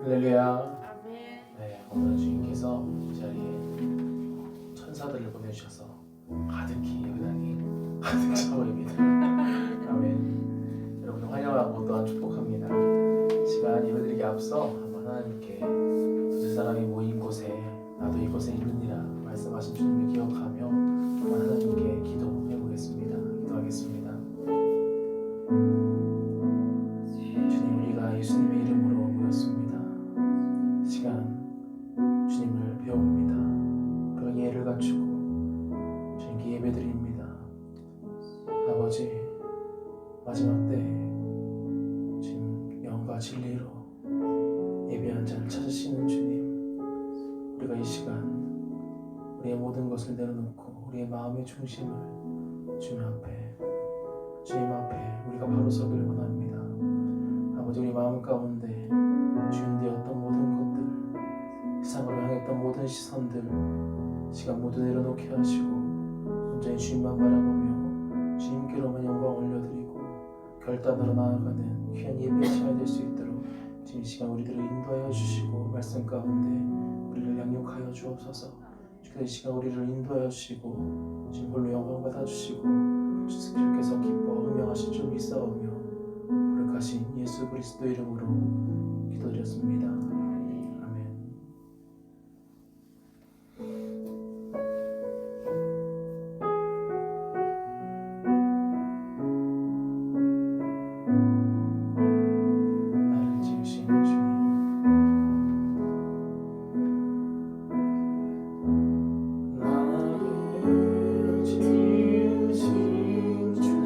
할렐루야. 네, 오늘 주님께서 이 자리에 천사들을 보내주셔서 가득히 예배당이 가득 차오입니다. 아멘. 여러분 환영하고 또한 축복합니다. 시간 예배드리기 앞서 한번 하나님께 두세 사람이 모인 곳에 나도 이곳에 있느니라 말씀하신 주님을 기억하며 한번 하나님께 기도해보겠습니다. 기도하겠습니다. 주님, 우리가 예수님의 이름으로 모였습니다. 시간 주님을 배웁니다. 그런 예를 갖추고 주님께 예배드립니다. 아버지, 마지막 때에 주님 영과 진리로 예배한 자를 찾으시는 주님, 우리가 이 시간 우리의 모든 것을 내려놓고 우리의 마음의 중심을 주님 앞에 우리가 바로 서기를 원합니다. 아버지, 우리 마음 가운데 주인되었던 모든 것들, 세상으로 향했던 모든 시선들 시간 모두 내려놓게 하시고 온전히 주님만 바라보며 주님께로만 영광 올려드리고 결단으로 나아가는 귀한 예배의 시간이 될 수 있도록 지금 이 시간 우리들을 인도하여 주시고 말씀 가운데 우리를 양육하여 주옵소서. 주께서 이 시간 우리를 인도하여 주시고 지금 홀로 영광 받아주시고 주께서 기뻐 음명하신 줄 믿사오며 거룩하신 예수 그리스도 이름으로 기도드렸습니다. 아멘. 나를 지으신 주님, 나를 지으신 주님,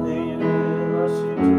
내 이름 하시죠.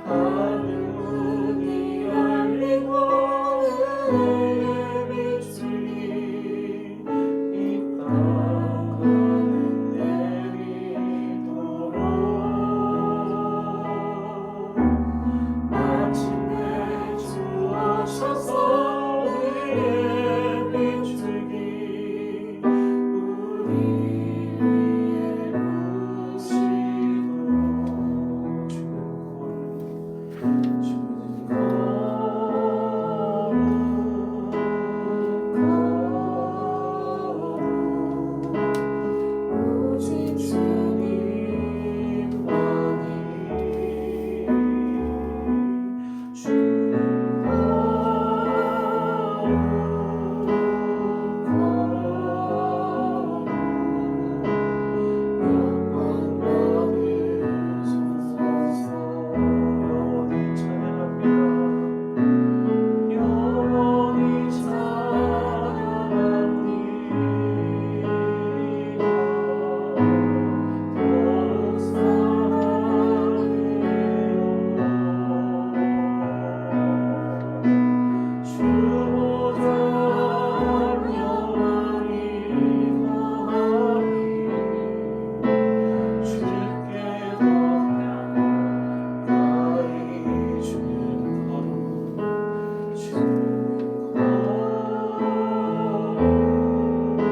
하늘이 열리고 은혜의 비추기 이 땅은 내리도록 마침내 주옵소서 우리의 비추기 우리 위에 부으시도록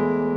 주는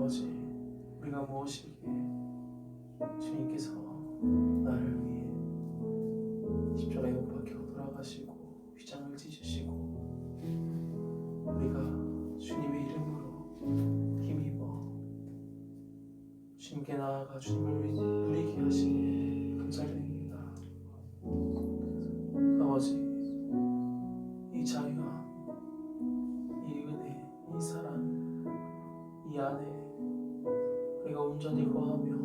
오직 주님만이 무엇이기에 주님께서 나를 위해 십자가에 못 박혀 돌아가시고 휘장을 찢으시고 우리가 주님의 이름으로 힘입어 주님께 나아가 주님을 누리게 하시니 감사드립니다. 아버지, 이 자유함, 이 은혜, 이 사랑, 이 안에 우리가 온전히 거하며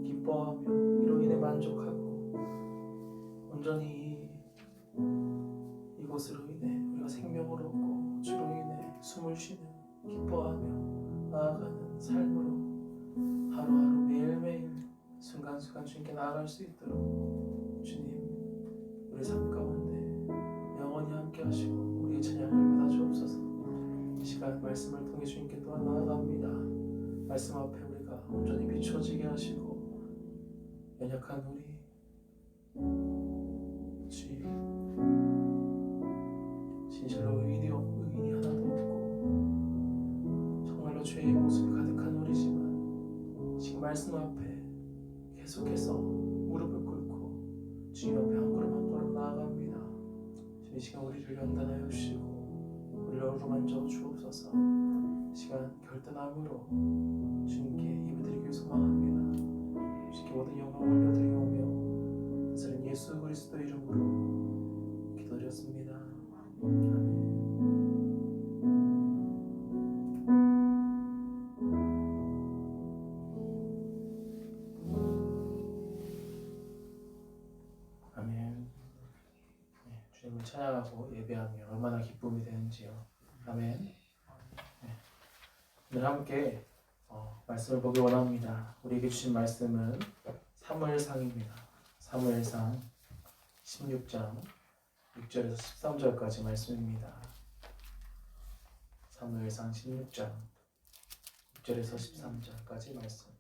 기뻐하며 이로 인해 만족하고 온전히 이것으로 인해 우리가 생명을 얻고 주로 인해 숨을 쉬는 기뻐하며 나아가는 삶으로 하루하루 매일매일 순간순간 주님께 나아갈 수 있도록 주님 우리 삶 가운데 영원히 함께 하시고 우리의 찬양을 받아 주옵소서. 이 시간 말씀을 통해 주님께 또한 나아갑니다. 말씀 앞에 우리가 온전히 비춰지게 하시고 연약한 우리 주님 진실로 의인이 하나도 없고 정말로 죄의 모습이 가득한 우리지만 지금 말씀 앞에 계속해서 무릎을 꿇고 주님 앞에 한 걸음 한 걸음 나아갑니다. 주님 이 시간 우리를 연단하여 주시고 우리를 어루만져 주옵소서. 이 시간 결단함으로 주님께 예배드리길 소망합니다. 주님께 모든 영광을 올려드리오며 나사렛 예수 그리스도 이름으로 기도드렸습니다. 아멘. 아멘. 네, 주님을 찬양하고 예배하며 얼마나 기쁨이 되는지요. 아멘. 네, 오늘 함께 말씀을 보기 원합니다. 우리에게 주신 말씀은 사무엘상입니다. 사무엘상 16장 6절에서 13절까지 말씀입니다. 사무엘상 16장 6절에서 13절까지 말씀.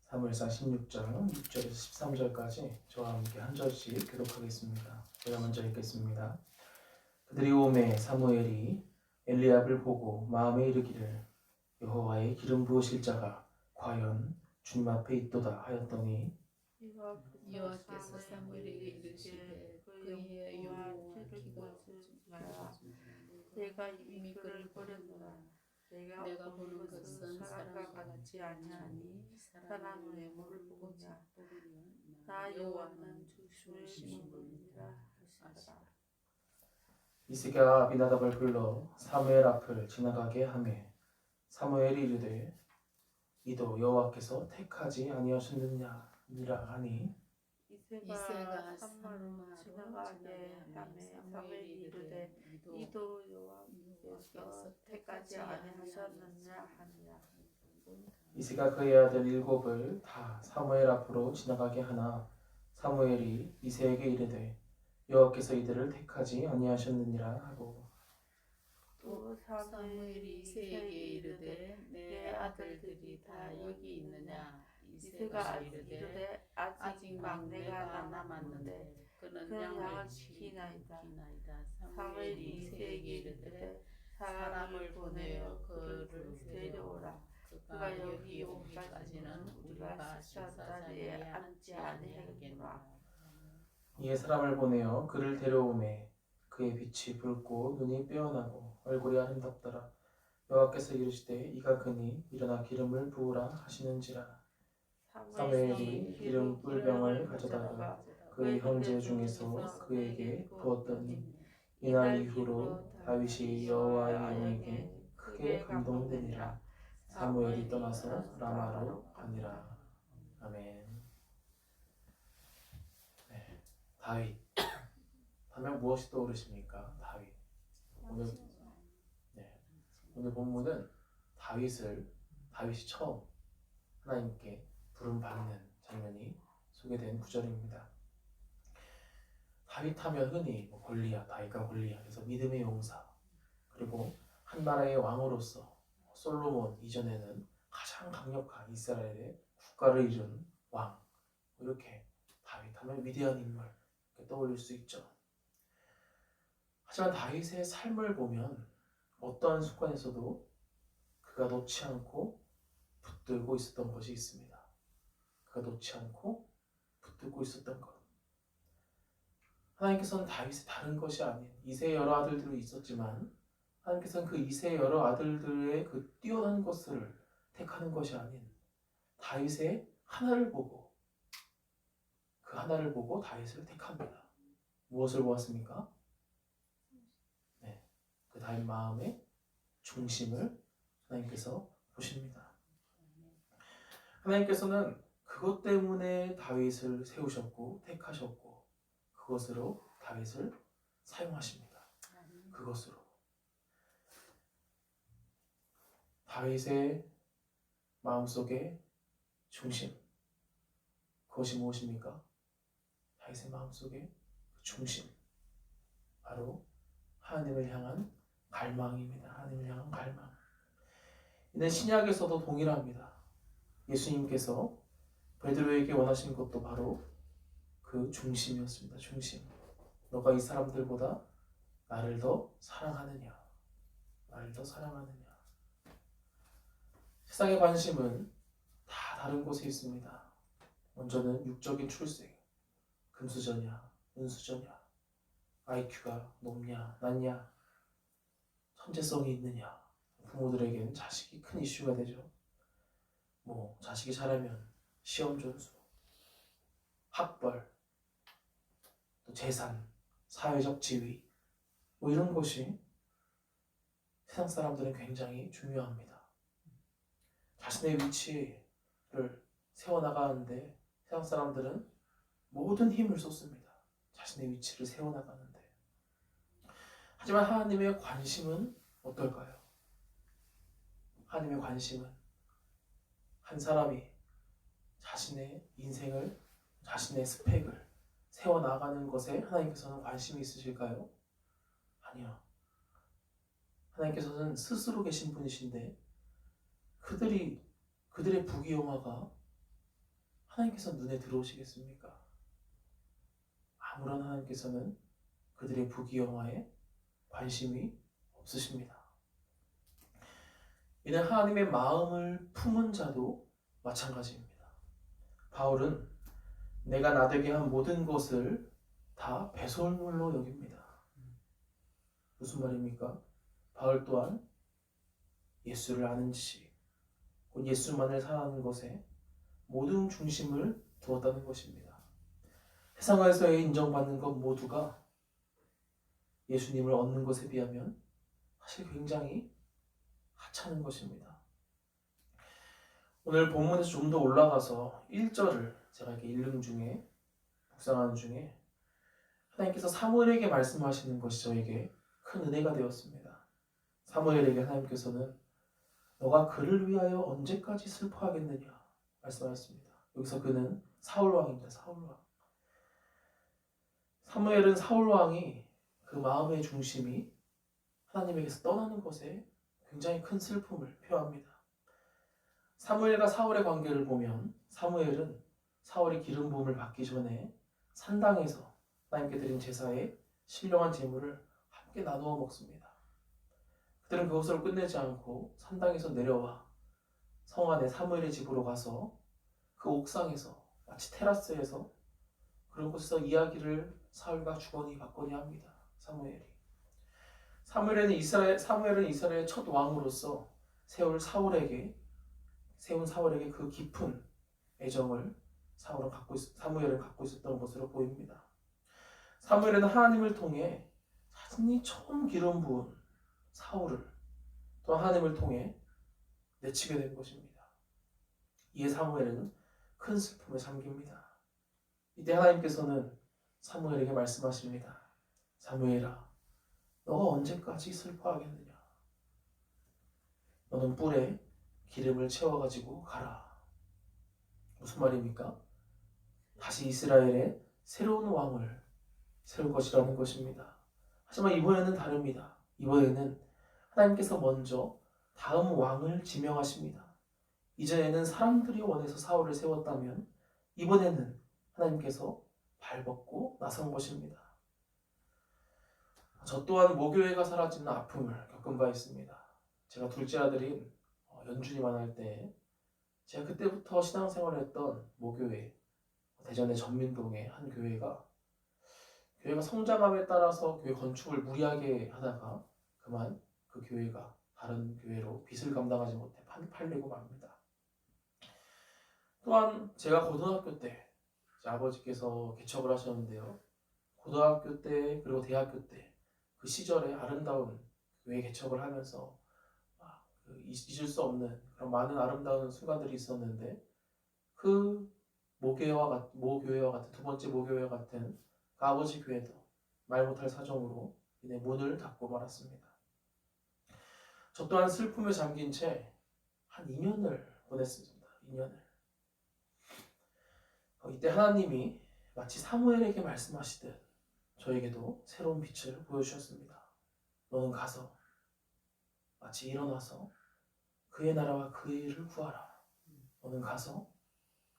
사무엘상 16장 6절에서 13절까지 저와 함께 한 절씩 교독하겠습니다. 제가 먼저 읽겠습니다. 그들이 오매 사무엘이 엘리압을 보고 마음에 이르기를 여호와의 기름 부으실 자가 과연 주님 앞에 있도다 하였더니 여호와께서 사무엘에게 이르시되 그의 여호와 기가 내가 이미 그를 버렸노라. 내가 보는 것은 사람과 같지 아니하니 사람은 외모를 보느냐 나 여호와는 중심을 심으느니라 하시더라. 이새가 아비나답을 불러 사무엘 앞을 지나가게 하매 사무엘이 이르되 이도 여호와께서 택하지 아니하셨느냐니라 하니 이새가 산마로 지나가게 하매 사무엘이 이르되 이도 여호와께서 택하지 아니하셨느냐 하니라. 이새가 그의 아들 일곱을 다 사무엘 앞으로 지나가게 하나 사무엘이 이새에게 이르되 여호와께서 이들을 택하지 아니하셨느니라 하고 또 사무엘이 이새에게 이르되 내 아들들이 다 여기 있느냐. 이새가 이르되 아직 막내가 남았는데 그는 양을 지키나이다. 사무엘이 이새에게 이르되 사람을 보내어 그를 데려오라. 그가 여기 오기까지는 우리가 식사 자리에 앉지 아니하겠노라. 이에 사람을 보내어 그를 데려오매 그의 빛이 붉고 눈이 빼어나고 얼굴이 아름답더라. 여호와께서 이르시되 이가 그니 일어나 기름을 부으라 하시는지라. 사무엘이 기름 뿔병을 가져다가 그의 형제 중에서 그에게 부었더니 이날 이후로 다윗이 여호와의 영에게 크게 감동되니라. 사무엘이 떠나서 라마로 가니라. 아멘. 네, 다윗 하면 무엇이 떠오르십니까? 다윗. 오늘 본문은 다윗이 처음 하나님께 부름받는 장면이 소개된 구절입니다. 다윗하면 흔히 다윗과 골리앗, 그래서 믿음의 용사, 그리고 한 나라의 왕으로서 솔로몬 이전에는 가장 강력한 이스라엘의 국가를 이룬 왕, 이렇게 다윗하면 위대한 인물 이렇게 떠올릴 수 있죠. 하지만 다윗의 삶을 보면 어떠한 습관에서도 그가 놓지 않고 붙들고 있었던 것이 있습니다. 그가 놓지 않고 붙들고 있었던 것. 하나님께서는 다윗의 다른 것이 아닌 이새의 여러 아들들이 있었지만 하나님께서는 그 이새의 여러 아들들의 그 뛰어난 것을 택하는 것이 아닌 다윗의 하나를 보고 그 하나를 보고 다윗을 택합니다. 무엇을 보았습니까? 그 다윗 마음의 중심을 하나님께서 보십니다. 하나님께서는 그것 때문에 다윗을 세우셨고 택하셨고 그것으로 다윗을 사용하십니다. 그것으로 다윗의 마음속의 중심, 그것이 무엇입니까? 다윗의 마음속의 중심, 바로 하나님을 향한 갈망입니다. 하나님을 향한 갈망. 이는 신약에서도 동일합니다. 예수님께서 베드로에게 원하신 것도 바로 그 중심이었습니다. 중심. 너가 이 사람들보다 나를 더 사랑하느냐? 나를 더 사랑하느냐? 세상의 관심은 다 다른 곳에 있습니다. 먼저는 육적인 출생, 금수저냐, 은수저냐, IQ가 높냐, 낮냐, 천재성이 있느냐. 부모들에게는 자식이 큰 이슈가 되죠. 자식이 잘하면 시험 점수, 학벌, 또 재산, 사회적 지위, 이런 것이 세상 사람들은 굉장히 중요합니다. 자신의 위치를 세워나가는데 세상 사람들은 모든 힘을 쏟습니다. 자신의 위치를 세워나가는데. 하지만 하나님의 관심은 어떨까요? 하나님의 관심은 한 사람이 자신의 인생을, 자신의 스펙을 세워나가는 것에 하나님께서는 관심이 있으실까요? 아니요. 하나님께서는 스스로 계신 분이신데 그들의 부귀영화가 하나님께서 눈에 들어오시겠습니까? 아무런 하나님께서는 그들의 부귀영화에 관심이 없으십니다. 이는 하나님의 마음을 품은 자도 마찬가지입니다. 바울은 내가 나되게 한 모든 것을 다 배설물로 여깁니다. 무슨 말입니까? 바울 또한 예수를 아는 지식, 곧 예수만을 사랑하는 것에 모든 중심을 두었다는 것입니다. 세상에서의 인정받는 것 모두가 예수님을 얻는 것에 비하면 사실 굉장히 하찮은 것입니다. 오늘 본문에서 좀 더 올라가서 1절을 제가 이렇게 읽는 중에, 묵상하는 중에 하나님께서 사무엘에게 말씀하시는 것이 저에게 큰 은혜가 되었습니다. 사무엘에게 하나님께서는 너가 그를 위하여 언제까지 슬퍼하겠느냐 말씀하셨습니다. 여기서 그는 사울왕입니다. 사울왕. 사무엘은 사울왕이 그 마음의 중심이 하나님에게서 떠나는 것에 굉장히 큰 슬픔을 표합니다. 사무엘과 사울의 관계를 보면 사무엘은 사울이 기름 부음을 받기 전에 산당에서 하나님께 드린 제사에 신령한 제물을 함께 나누어 먹습니다. 그들은 그것으로 끝내지 않고 산당에서 내려와 성 안에 사무엘의 집으로 가서 그 옥상에서 마치 테라스에서 그런 곳에서 이야기를 사울과 주거니 받거니 합니다. 사무엘은 이스라엘의 첫 왕으로서 세운 사울에게 그 깊은 애정을 사무엘은 갖고 있었던 것으로 보입니다. 사무엘은 하나님을 통해 자신이 처음 기름 부은 사울을 또 하나님을 통해 내치게 된 것입니다. 이에 사무엘은 큰 슬픔에 잠깁니다. 이때 하나님께서는 사무엘에게 말씀하십니다. 사무엘아, 너가 언제까지 슬퍼하겠느냐? 너는 뿔에 기름을 채워가지고 가라. 무슨 말입니까? 다시 이스라엘의 새로운 왕을 세울 것이라는 것입니다. 하지만 이번에는 다릅니다. 이번에는 하나님께서 먼저 다음 왕을 지명하십니다. 이전에는 사람들이 원해서 사울을 세웠다면 이번에는 하나님께서 발벗고 나선 것입니다. 저 또한 모교회가 사라지는 아픔을 겪은 바 있습니다. 제가 둘째 아들인 연준이 만날 때 제가 그때부터 신앙생활을 했던 모교회, 대전의 전민동의 한 교회가 성장함에 따라서 교회 건축을 무리하게 하다가 그만 그 교회가 다른 교회로 빚을 감당하지 못해 팔리고 맙니다. 또한 제가 고등학교 때 제 아버지께서 개척을 하셨는데요. 고등학교 때 그리고 대학교 때 그 시절에 아름다운 교회 개척을 하면서 잊을 수 없는 그런 많은 아름다운 순간들이 있었는데 그 모교회와 같은 두 번째 모교회와 같은 그 아버지 교회도 말 못할 사정으로 이내 문을 닫고 말았습니다. 저 또한 슬픔에 잠긴 채 한 2년을 보냈습니다. 2년을. 이때 하나님이 마치 사무엘에게 말씀하시듯 저에게도 새로운 빛을 보여주셨습니다. 너는 가서 마치 일어나서 그의 나라와 그의 의를 구하라. 너는 가서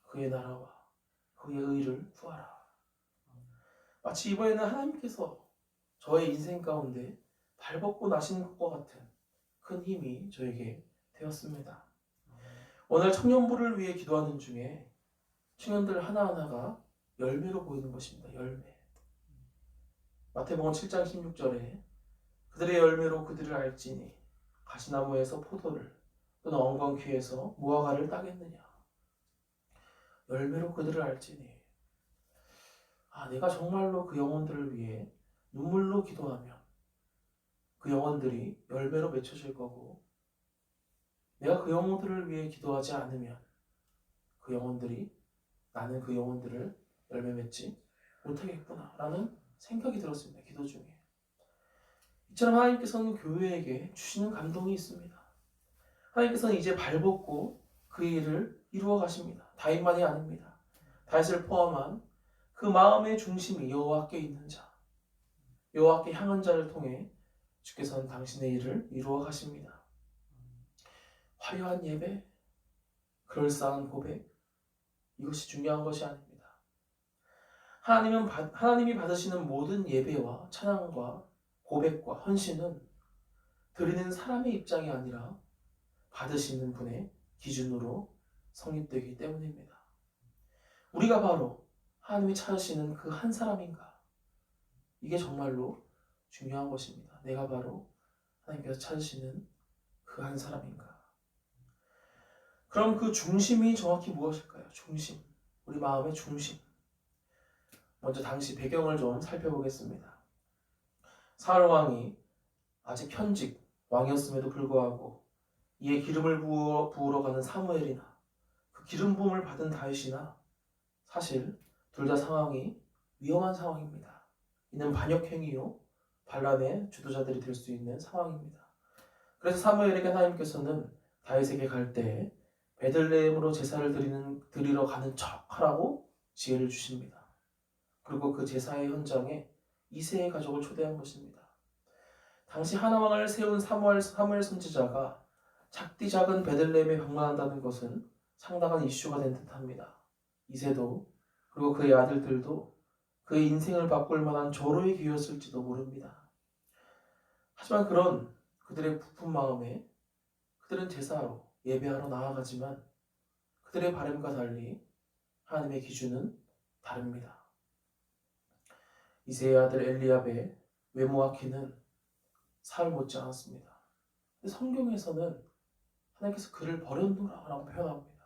그의 나라와 그의 의를 구하라. 마치 이번에는 하나님께서 저의 인생 가운데 발벗고 나시는 것과 같은 큰 힘이 저에게 되었습니다. 오늘 청년부를 위해 기도하는 중에 청년들 하나하나가 열매로 보이는 것입니다. 열매. 마태복음 7장 16절에 그들의 열매로 그들을 알지니 가시나무에서 포도를 또는 엉겅퀴에서 무화과를 따겠느냐. 열매로 그들을 알지니. 내가 정말로 그 영혼들을 위해 눈물로 기도하면 그 영혼들이 열매로 맺혀질 거고, 내가 그 영혼들을 위해 기도하지 않으면 그 영혼들이 나는 그 영혼들을 열매 맺지 못하겠구나 라는 생각이 들었습니다. 기도 중에. 이처럼 하나님께서는 교회에게 주시는 감동이 있습니다. 하나님께서는 이제 발벗고 그 일을 이루어 가십니다. 다윗만이 아닙니다. 다윗을 포함한 그 마음의 중심이 여호와께 있는 자, 여호와께 향한 자를 통해 주께서는 당신의 일을 이루어 가십니다. 화려한 예배, 그럴싸한 고백, 이것이 중요한 것이 아닙니다. 하나님이 받으시는 모든 예배와 찬양과 고백과 헌신은 드리는 사람의 입장이 아니라 받으시는 분의 기준으로 성립되기 때문입니다. 우리가 바로 하나님이 찾으시는 그 한 사람인가? 이게 정말로 중요한 것입니다. 내가 바로 하나님께서 찾으시는 그 한 사람인가? 그럼 그 중심이 정확히 무엇일까요? 중심. 우리 마음의 중심. 먼저 당시 배경을 좀 살펴보겠습니다. 사울 왕이 아직 현직 왕이었음에도 불구하고 이에 기름을 부으러 가는 사무엘이나 그 기름 부음을 받은 다윗이나 사실 둘 다 상황이 위험한 상황입니다. 이는 반역행위요 반란의 주도자들이 될 수 있는 상황입니다. 그래서 사무엘에게 하나님께서는 다윗에게 갈 때 베들레헴으로 제사를 드리러 가는 척 하라고 지혜를 주십니다. 그리고 그 제사의 현장에 이새의 가족을 초대한 것입니다. 당시 하나왕을 세운 사무엘 선지자가 작디 작은 베들레헴에 방문한다는 것은 상당한 이슈가 된 듯합니다. 이새도 그리고 그의 아들들도 그의 인생을 바꿀 만한 조로의 기회였을지도 모릅니다. 하지만 그런 그들의 부푼 마음에 그들은 제사하러 예배하러 나아가지만 그들의 바람과 달리 하나님의 기준은 다릅니다. 이새의 아들 엘리압의 외모와 키는 사울 못지 않았습니다. 성경에서는 하나님께서 그를 버렸노라라고 표현합니다.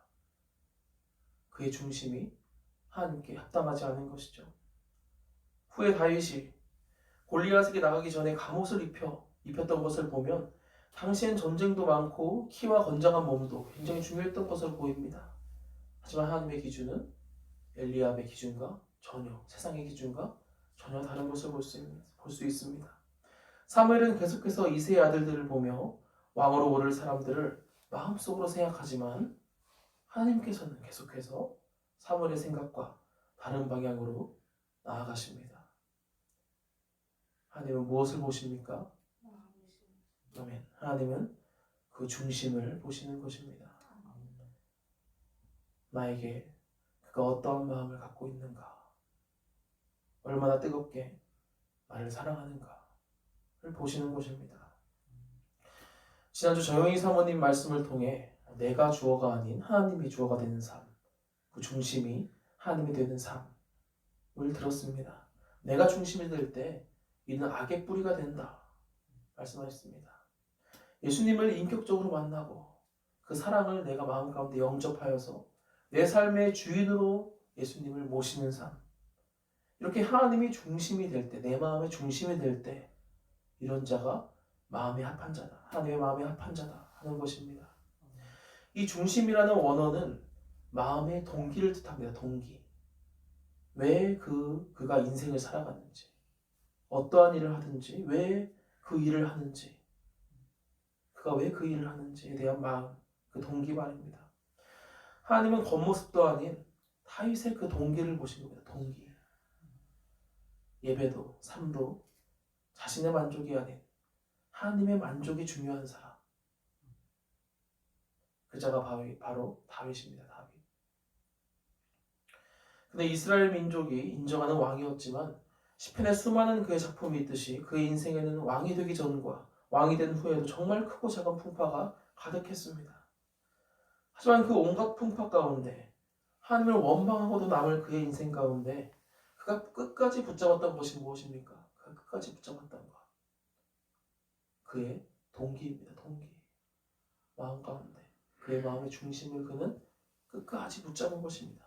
그의 중심이 하나님께 합당하지 않은 것이죠. 후에 다윗이 골리앗에게 나가기 전에 갑옷을 입혔던 것을 보면 당시엔 전쟁도 많고 키와 건장한 몸도 굉장히 중요했던 것으로 보입니다. 하지만 하나님의 기준은 엘리압의 기준과 전혀 세상의 기준과 전혀 다른 것을 볼 수 있습니다. 사무엘은 계속해서 이새의 아들들을 보며 왕으로 오를 사람들을 마음속으로 생각하지만 하나님께서는 계속해서 사무엘의 생각과 다른 방향으로 나아가십니다. 하나님은 무엇을 보십니까? 아멘. 하나님은 그 중심을 보시는 것입니다. 나에게 그가 어떠한 마음을 갖고 있는가? 얼마나 뜨겁게 나를 사랑하는가를 보시는 것입니다. 지난주 정영희 사모님 말씀을 통해 내가 주어가 아닌 하나님이 주어가 되는 삶, 그 중심이 하나님이 되는 삶을 들었습니다. 내가 중심이 될 때 이는 악의 뿌리가 된다 말씀하셨습니다. 예수님을 인격적으로 만나고 그 사랑을 내가 마음 가운데 영접하여서 내 삶의 주인으로 예수님을 모시는 삶, 이렇게 하나님이 중심이 될 때, 내 마음의 중심이 될 때 이런 자가 마음에 합한 자다, 하나님의 마음에 합한 자다 하는 것입니다. 이 중심이라는 원어는 마음의 동기를 뜻합니다. 동기. 왜 그가 인생을 살아가는지, 어떠한 일을 하든지, 왜 그 일을 하는지, 그가 왜 그 일을 하는지에 대한 마음, 그 동기 말입니다. 하나님은 겉모습도 아닌 다윗의 그 동기를 보신 겁니다. 동기. 예배도, 삶도 자신의 만족이 아닌 하나님의 만족이 중요한 사람. 그 자가 바로 다윗입니다. 다윗. 근데 이스라엘 민족이 인정하는 왕이었지만 시편에 수많은 그의 작품이 있듯이 그의 인생에는 왕이 되기 전과 왕이 된 후에도 정말 크고 작은 풍파가 가득했습니다. 하지만 그 온갖 풍파 가운데 하나님을 원망하고도 남을 그의 인생 가운데 그가 끝까지 붙잡았던 것이 무엇입니까? 그가 끝까지 붙잡았던 것. 그의 동기입니다. 동기. 마음 가운데 그의 마음의 중심을 그는 끝까지 붙잡은 것입니다.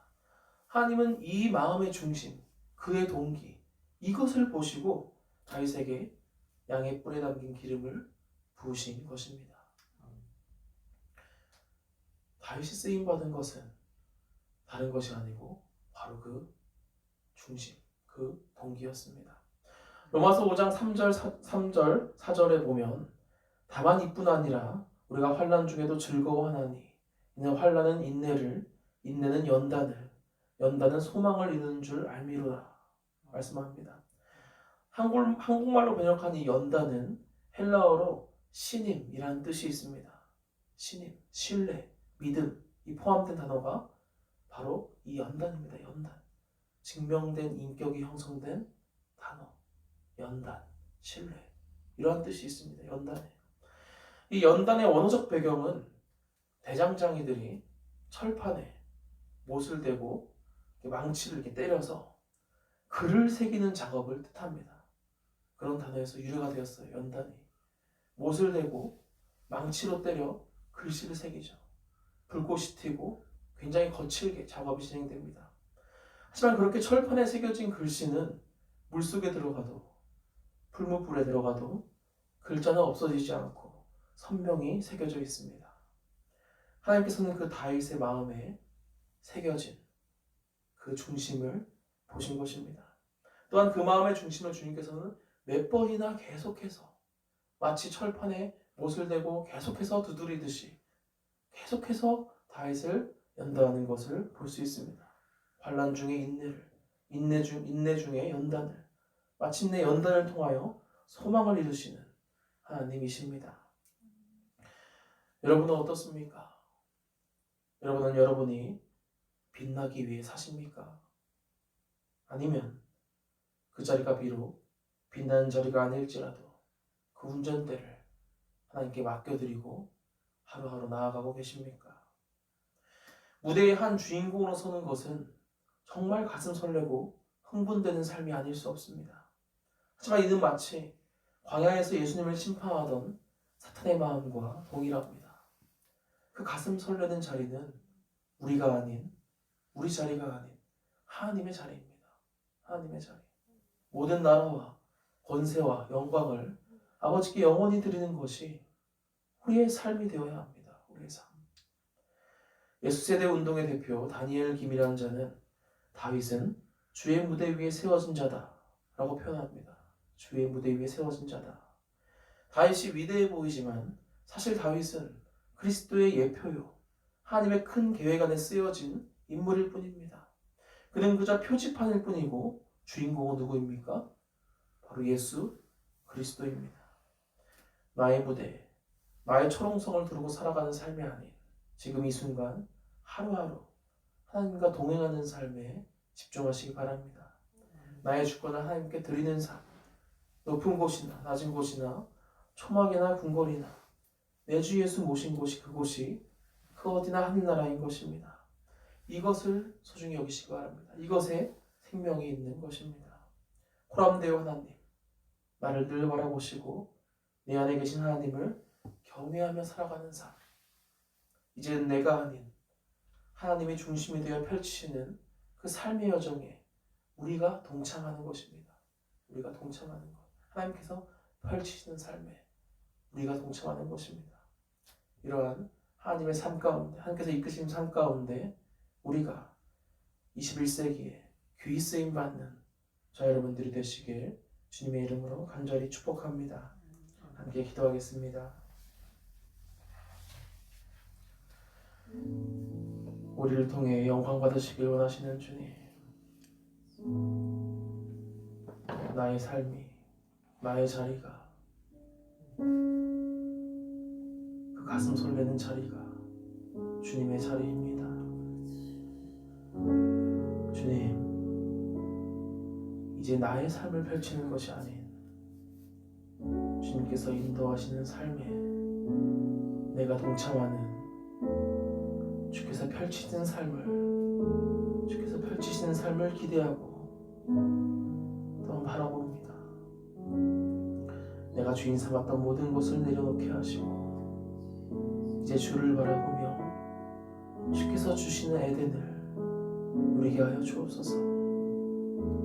하나님은 이 마음의 중심, 그의 동기, 이것을 보시고 다윗에게 양의 뿔에 담긴 기름을 부으신 것입니다. 다윗이 쓰임받은 것은 다른 것이 아니고 바로 그 중심, 그 동기였습니다. 로마서 5장 3절 4절에 보면 다만 이뿐 아니라 우리가 환난 중에도 즐거워하나니 이는 환난은 인내를, 인내는 연단을, 연단은 소망을 이루는 줄 알미로라 말씀합니다. 한국말로 번역한 이 연단은 헬라어로 신임이라는 뜻이 있습니다. 신임, 신뢰, 믿음 이 포함된 단어가 바로 이 연단입니다. 연단. 증명된 인격이 형성된 단어. 연단, 신뢰 이러한 뜻이 있습니다. 연단에. 이 연단의 원어적 배경은 대장장이들이 철판에 못을 대고 망치를 이렇게 때려서 글을 새기는 작업을 뜻합니다. 그런 단어에서 유래가 되었어요. 연단이. 못을 대고 망치로 때려 글씨를 새기죠. 불꽃이 튀고 굉장히 거칠게 작업이 진행됩니다. 하지만 그렇게 철판에 새겨진 글씨는 물속에 들어가도 풀무불에 들어가도 글자는 없어지지 않고 선명히 새겨져 있습니다. 하나님께서는 그 다윗의 마음에 새겨진 그 중심을 보신 것입니다. 또한 그 마음의 중심을 주님께서는 몇 번이나 계속해서 마치 철판에 못을 대고 계속해서 두드리듯이 계속해서 다윗을 연단하는 것을 볼 수 있습니다. 환난 중에 인내를, 인내 중에 연단을, 마침내 연단을 통하여 소망을 이루시는 하나님이십니다. 여러분은 어떻습니까? 여러분은 여러분이 빛나기 위해 사십니까? 아니면 그 자리가 비록 빛나는 자리가 아닐지라도 그 운전대를 하나님께 맡겨드리고 하루하루 나아가고 계십니까? 무대의 한 주인공으로 서는 것은 정말 가슴 설레고 흥분되는 삶이 아닐 수 없습니다. 하지만 이는 마치 광야에서 예수님을 심판하던 사탄의 마음과 동일합니다. 그 가슴 설레는 자리는 우리가 아닌, 우리 자리가 아닌 하나님의 자리입니다. 하나님의 자리. 모든 나라와 권세와 영광을 아버지께 영원히 드리는 것이 우리의 삶이 되어야 합니다. 우리의 삶. 예수세대 운동의 대표 다니엘 김이라는 자는 다윗은 주의 무대 위에 세워진 자다 라고 표현합니다. 주의 무대 위에 세워진 자다. 다윗이 위대해 보이지만 사실 다윗은 그리스도의 예표요 하나님의 큰 계획 안에 쓰여진 인물일 뿐입니다. 그는 그저 표지판일 뿐이고 주인공은 누구입니까? 바로 예수 그리스도입니다. 나의 무대, 나의 초롱성을 두르고 살아가는 삶이 아닌 지금 이 순간 하루하루 하나님과 동행하는 삶에 집중하시기 바랍니다. 나의 주권을 하나님께 드리는 삶, 높은 곳이나 낮은 곳이나 초막이나 궁궐이나 내 주 예수 모신 곳이 그곳이 그 어디나 하늘나라인 것입니다. 이것을 소중히 여기시기 바랍니다. 이것에 생명이 있는 것입니다. 코람데오 하나님, 나를 늘 바라보시고 내 안에 계신 하나님을 경외하며 살아가는 삶. 이제는 내가 아닌 하나님의 중심이 되어 펼치시는 그 삶의 여정에 우리가 동참하는 것입니다. 우리가 동참하는 것. 하나님께서 펼치시는 삶에 우리가 동참하는 것입니다. 이러한 하나님의 삶 가운데, 하나님께서 이끄신 삶 가운데 우리가 21세기에 귀히 쓰임받는 저 여러분들이 되시길 주님의 이름으로 간절히 축복합니다. 함께 기도하겠습니다. 우리를 통해 영광 받으시길 원하시는 주님, 나의 삶이, 나의 자리가, 그 가슴 설레는 자리가 주님의 자리입니다. 주님, 이제 나의 삶을 펼치는 것이 아닌 주님께서 인도하시는 삶에 내가 동참하는 주께서 펼치시는 삶을 기대하고 또 바라봅니다. 내가 주인 삼았던 모든 것을 내려놓게 하시고 이제 주를 바라보며 주께서 주시는 에덴을 누리게 하여 주옵소서.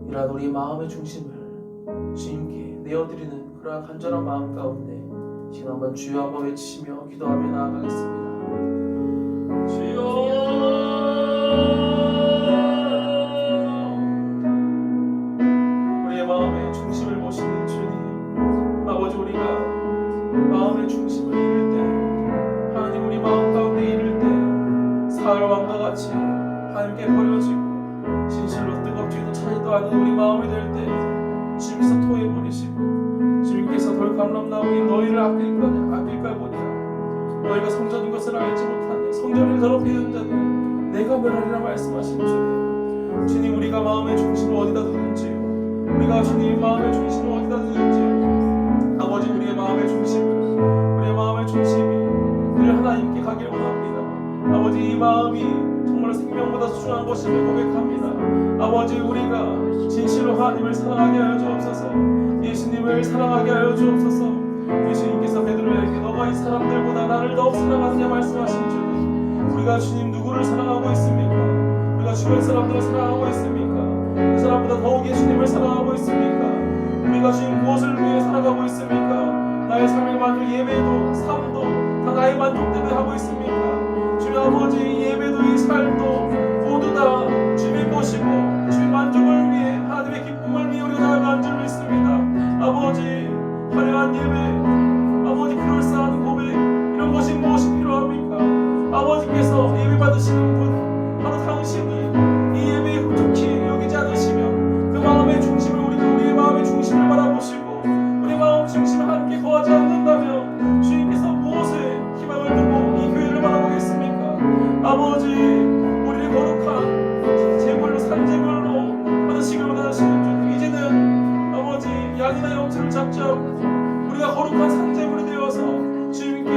이러한 우리 마음의 중심을 주님께 내어드리는 그러한 간절한 마음 가운데 지금 한번 주여 한번 외치시며 기도하며 나아가겠습니다. 주여, 우리의 마음의 중심을 보시는 주님, 아버지, 우리가 마음의 중심을 잃을 때, 하나님 우리 마음 가운데 잃을 때 사흘왕과 같이 하나님께 버려지고 진실로 뜨겁지도 차지도 않은 우리 마음이 될 때 주님께서 토해버리시고 주님께서 돌감람 나오니 너희를 아낄까 보니라. 너희가 성전인 것을 알지 못하니 성전을 더럽히는 자는 내가 멸하리라 말씀하신 주님, 주님, 우리가 마음의 중심을 어디다 두는지요, 우리가 주님 마음의 중심을 어디다 두는지요, 아버지, 우리의 마음의 중심이 늘 하나님께 가길 원합니다. 아버지, 이 마음이 정말 생명보다 소중한 것임을 고백합니다. 아버지, 우리가 진실로 하나님을 사랑하게 하여 주옵소서. 예수님을 사랑하게 하여 주옵소서. 예수님께서 베드로에게 너가 이 사람들보다 나를 더욱 사랑하느냐 말씀하신 주님, 우리가 주님 누구를 사랑하고 있습니까? 우리가 주변 사람들을 사랑하고 있습니까? 그 사람보다 더욱 예수님을 사랑하고 있습니까? 우리가 주님 무엇을 위해 살아가고 있습니까? 나의 삶의 만족, 예배도 삶도 다 나의 만족 때문에 하고 있습니까? 주님 아버지, 이 예배도 이 삶도 모두 다 주님의 것이고 주님 만족을 위해, 하나님의 기쁨을 위해 우리가 나아가는 줄 믿습니다. 아버지, 화려한 예배, 아버지, 그럴싸한 고백, 이런 것이 무엇이 필요합니까? 아버지께서 예배 받으시는 분 바로 당신이 이 예배에 흡족히 여기지 않으시면 그 마음의 중심을, 우리의 마음의 중심을 바라보시고 우리 마음 중심을 함께 거하지 않는다면 주님께서 무엇에 희망을 두고 이 교회를 바라보겠습니까? 아버지, 우리를 거룩한 제물로, 산제물로 받으시길 원하시는 주, 이제는 아버지 양이나 염소를 잡지 않고 우리가 거룩한 산제물이 되어서 주님께